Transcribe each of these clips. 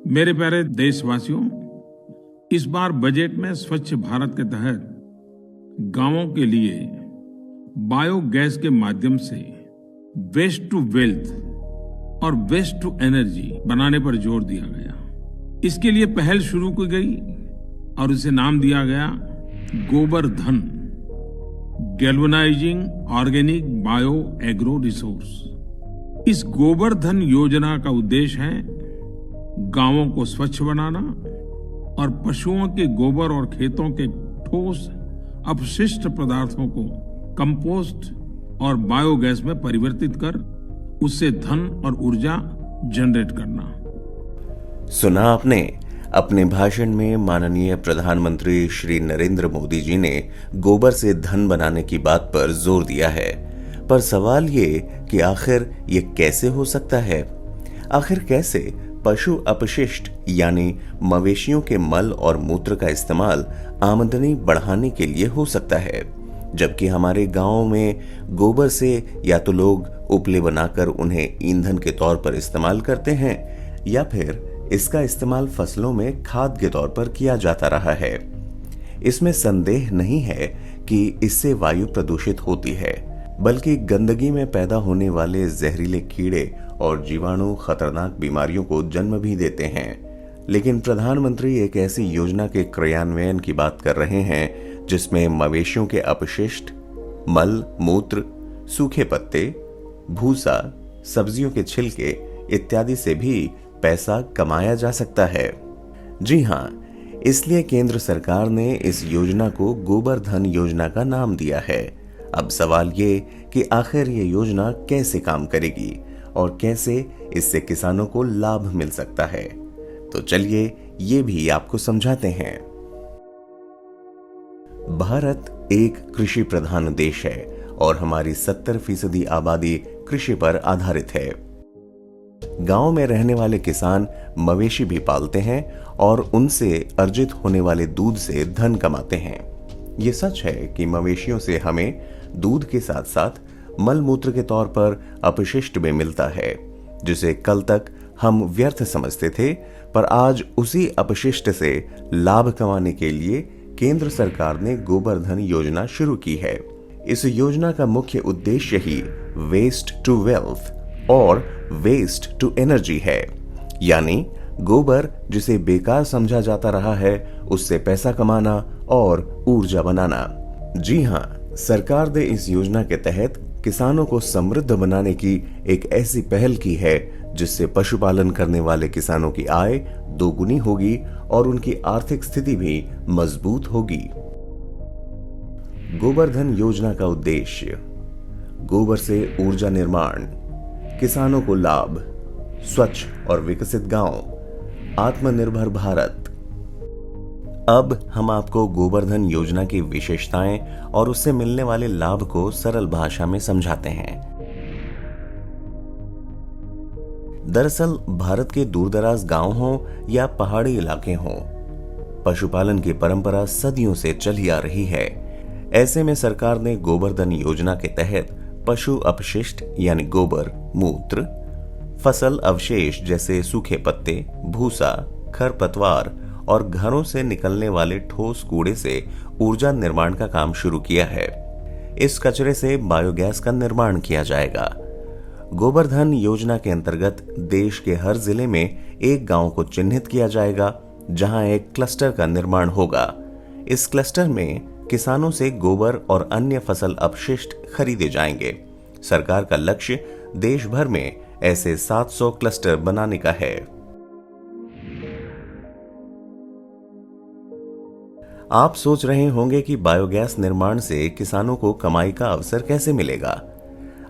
मेरे प्यारे देशवासियों, इस बार बजट में स्वच्छ भारत के तहत गांवों के लिए बायोगैस के माध्यम से वेस्ट टू वेल्थ और वेस्ट टू एनर्जी बनाने पर जोर दिया गया। इसके लिए पहल शुरू की गई और उसे नाम दिया गया गोबर धन, galvanising organic bio agro resource. इस गोबर धन योजना का उद्देश्य है गांवों को स्वच्छ बनाना और पशुओं के गोबर और खेतों के ठोस अपशिष्ट पदार्थों को कंपोस्ट और बायोगैस में परिवर्तित कर उससे धन और ऊर्जा जनरेट करना। सुना आपने, अपने भाषण में माननीय प्रधानमंत्री श्री नरेंद्र मोदी जी ने गोबर से धन बनाने की बात पर जोर दिया है। पर सवाल ये कि आखिर ये कैसे हो सकता है? आखिर कैसे पशु अपशिष्ट यानी मवेशियों के मल और मूत्र का इस्तेमाल आमदनी बढ़ाने के लिए हो सकता है, जबकि हमारे गांवों में गोबर से या तो लोग उपले बनाकर उन्हें ईंधन के तौर पर इस्तेमाल करते हैं या फिर इसका इस्तेमाल फसलों में खाद के तौर पर किया जाता रहा है। इसमें संदेह नहीं है कि इससे वायु प्रदूषित होती है, बल्कि गंदगी में पैदा होने वाले जहरीले कीड़े और जीवाणु खतरनाक बीमारियों को जन्म भी देते हैं। लेकिन प्रधानमंत्री एक ऐसी योजना के क्रियान्वयन की बात कर रहे हैं जिसमें मवेशियों के अपशिष्ट, मल, मूत्र, सूखे पत्ते, भूसा, सब्जियों के छिलके इत्यादि से भी पैसा कमाया जा सकता है। जी हाँ, इसलिए केंद्र सरकार ने इस योजना को गोबर धन योजना का नाम दिया है। अब सवाल ये कि आखिर ये योजना कैसे काम करेगी और कैसे इससे किसानों को लाभ मिल सकता है, तो चलिए ये भी आपको समझाते हैं। भारत एक कृषि प्रधान देश है और हमारी 70% आबादी कृषि पर आधारित है। गांव में रहने वाले किसान मवेशी भी पालते हैं और उनसे अर्जित होने वाले दूध से धन कमाते हैं। ये सच है कि मवेशियों से हमें दूध के साथ साथ मल मूत्र के तौर पर अपशिष्ट भी मिलता है, जिसे कल तक हम व्यर्थ समझते थे, पर आज उसी अपशिष्ट से लाभ कमाने के लिए केंद्र सरकार ने गोबर धन योजना शुरू की है। इस योजना का मुख्य उद्देश्य ही वेस्ट टू वेल्थ और वेस्ट टू एनर्जी है, यानी गोबर जिसे बेकार समझा जाता रहा है उससे पैसा कमाना और ऊर्जा बनाना। जी हाँ, सरकार ने इस योजना के तहत किसानों को समृद्ध बनाने की एक ऐसी पहल की है जिससे पशुपालन करने वाले किसानों की आय दोगुनी होगी और उनकी आर्थिक स्थिति भी मजबूत होगी। गोबर धन योजना का उद्देश्य गोबर से ऊर्जा निर्माण, किसानों को लाभ, स्वच्छ और विकसित गांव, आत्मनिर्भर भारत। अब हम आपको गोबरधन योजना की विशेषताएं और उससे मिलने वाले लाभ को सरल भाषा में समझाते हैं। दरअसल भारत के दूरदराज गांव हों या पहाड़ी इलाके हों, पशुपालन की परंपरा सदियों से चली आ रही है। ऐसे में सरकार ने गोबरधन योजना के तहत पशु अपशिष्ट यानी गोबर, मूत्र, फसल अवशेष जैसे सूखे पत्ते, भूसा, खरपतवार और घरों से निकलने वाले ठोस कूड़े से ऊर्जा निर्माण का काम शुरू किया है। इस कचरे से बायोगैस का निर्माण किया जाएगा। गोबरधन योजना के अंतर्गत देश के हर जिले में एक गांव को चिन्हित किया जाएगा जहां एक क्लस्टर का निर्माण होगा। इस क्लस्टर में किसानों से गोबर और अन्य फसल अपशिष्ट खरीदे जाएंगे। सरकार का लक्ष्य देश भर में ऐसे 700 क्लस्टर बनाने का है। आप सोच रहे होंगे कि बायोगैस निर्माण से किसानों को कमाई का अवसर कैसे मिलेगा।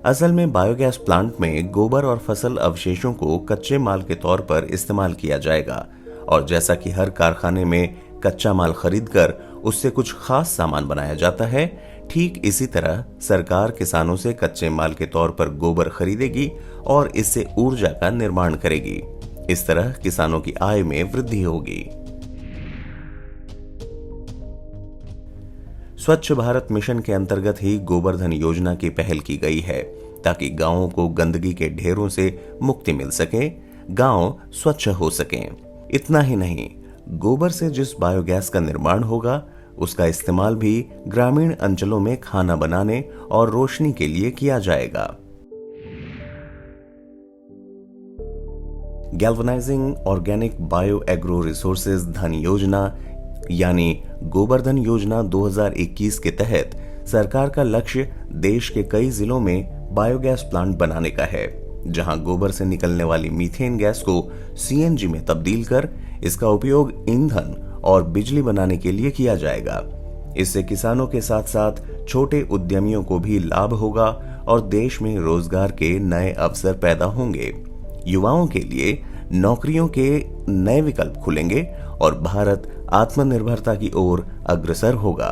असल में बायोगैस प्लांट में गोबर और फसल अवशेषों को कच्चे माल के तौर पर इस्तेमाल किया जाएगा और जैसा कि हर कारखाने में कच्चा माल खरीदकर उससे कुछ खास सामान बनाया जाता है, ठीक इसी तरह सरकार किसानों से कच्चे माल के तौर पर गोबर खरीदेगी और इससे ऊर्जा का निर्माण करेगी। इस तरह किसानों की आय में वृद्धि होगी। स्वच्छ भारत मिशन के अंतर्गत ही गोबरधन योजना की पहल की गई है ताकि गांवों को गंदगी के ढेरों से मुक्ति मिल सके, गांव स्वच्छ हो सकें। इतना ही नहीं, गोबर से जिस बायोगैस का निर्माण होगा उसका इस्तेमाल भी ग्रामीण अंचलों में खाना बनाने और रोशनी के लिए किया जाएगा। Galvanising organic bio agro resources धन योजना यानी गोबर धन योजना 2021 के तहत सरकार का लक्ष्य देश के कई जिलों में बायोगैस प्लांट बनाने का है, जहां गोबर से निकलने वाली मीथेन गैस को सीएनजी में तब्दील कर इसका उपयोग ईंधन और बिजली बनाने के लिए किया जाएगा। इससे किसानों के साथ साथ छोटे उद्यमियों को भी लाभ होगा और देश में रोजगार के नए अवसर पैदा होंगे। युवाओं के लिए नौकरियों के नए विकल्प खुलेंगे और भारत आत्मनिर्भरता की ओर अग्रसर होगा।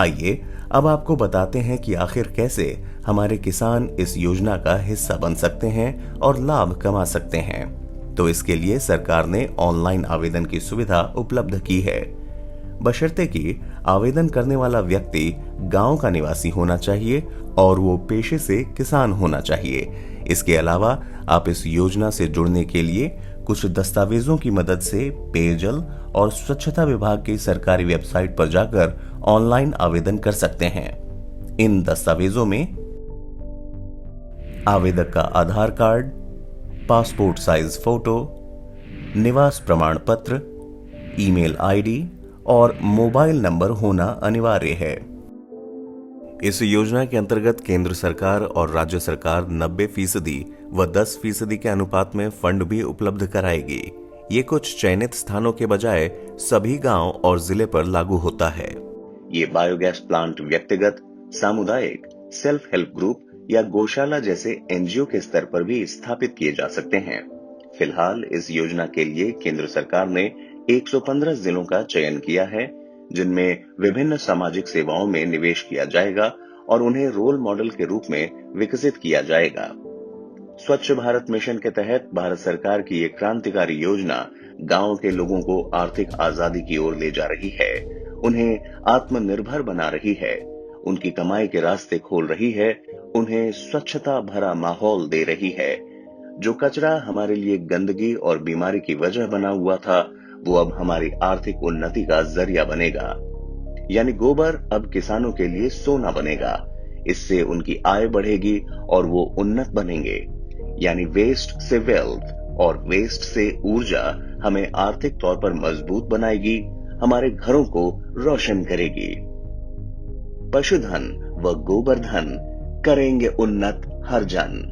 आइए अब आपको बताते हैं कि आखिर कैसे हमारे किसान इस योजना का हिस्सा बन सकते हैं और लाभ कमा सकते हैं। तो इसके लिए सरकार ने ऑनलाइन आवेदन की सुविधा उपलब्ध की है, बशर्ते कि आवेदन करने वाला व्यक्ति गांव का निवासी होना चाहिए और वो पेशे से किसान होना चाहिए। इसके अलावा आप इस योजना से जुड़ने के लिए कुछ दस्तावेजों की मदद से पेयजल और स्वच्छता विभाग की सरकारी वेबसाइट पर जाकर ऑनलाइन आवेदन कर सकते हैं। इन दस्तावेजों में आवेदक का आधार कार्ड, पासपोर्ट साइज फोटो, निवास प्रमाण पत्र, ईमेल आईडी और मोबाइल नंबर होना अनिवार्य है। इस योजना के अंतर्गत केंद्र सरकार और राज्य सरकार 90% व 10% के अनुपात में फंड भी उपलब्ध कराएगी। ये कुछ चयनित स्थानों के बजाय सभी गांव और जिले पर लागू होता है। ये बायोगैस प्लांट व्यक्तिगत, सामुदायिक, सेल्फ हेल्प ग्रुप या गौशाला जैसे एनजीओ के स्तर पर भी स्थापित किए जा सकते हैं। फिलहाल इस योजना के लिए केंद्र सरकार ने 115 जिलों का चयन किया है, जिनमें विभिन्न सामाजिक सेवाओं में निवेश किया जाएगा और उन्हें रोल मॉडल के रूप में विकसित किया जाएगा। स्वच्छ भारत मिशन के तहत भारत सरकार की ये क्रांतिकारी योजना गांव के लोगों को आर्थिक आजादी की ओर ले जा रही है, उन्हें आत्मनिर्भर बना रही है, उनकी कमाई के रास्ते खोल रही है, उन्हें स्वच्छता भरा माहौल दे रही है। जो कचरा हमारे लिए गंदगी और बीमारी की वजह बना हुआ था, वो अब हमारी आर्थिक उन्नति का जरिया बनेगा। यानी गोबर अब किसानों के लिए सोना बनेगा। इससे उनकी आय बढ़ेगी और वो उन्नत बनेंगे। यानी वेस्ट से वेल्थ और वेस्ट से ऊर्जा हमें आर्थिक तौर पर मजबूत बनाएगी, हमारे घरों को रोशन करेगी। पशुधन व गोबर धन करेंगे उन्नत हर जन।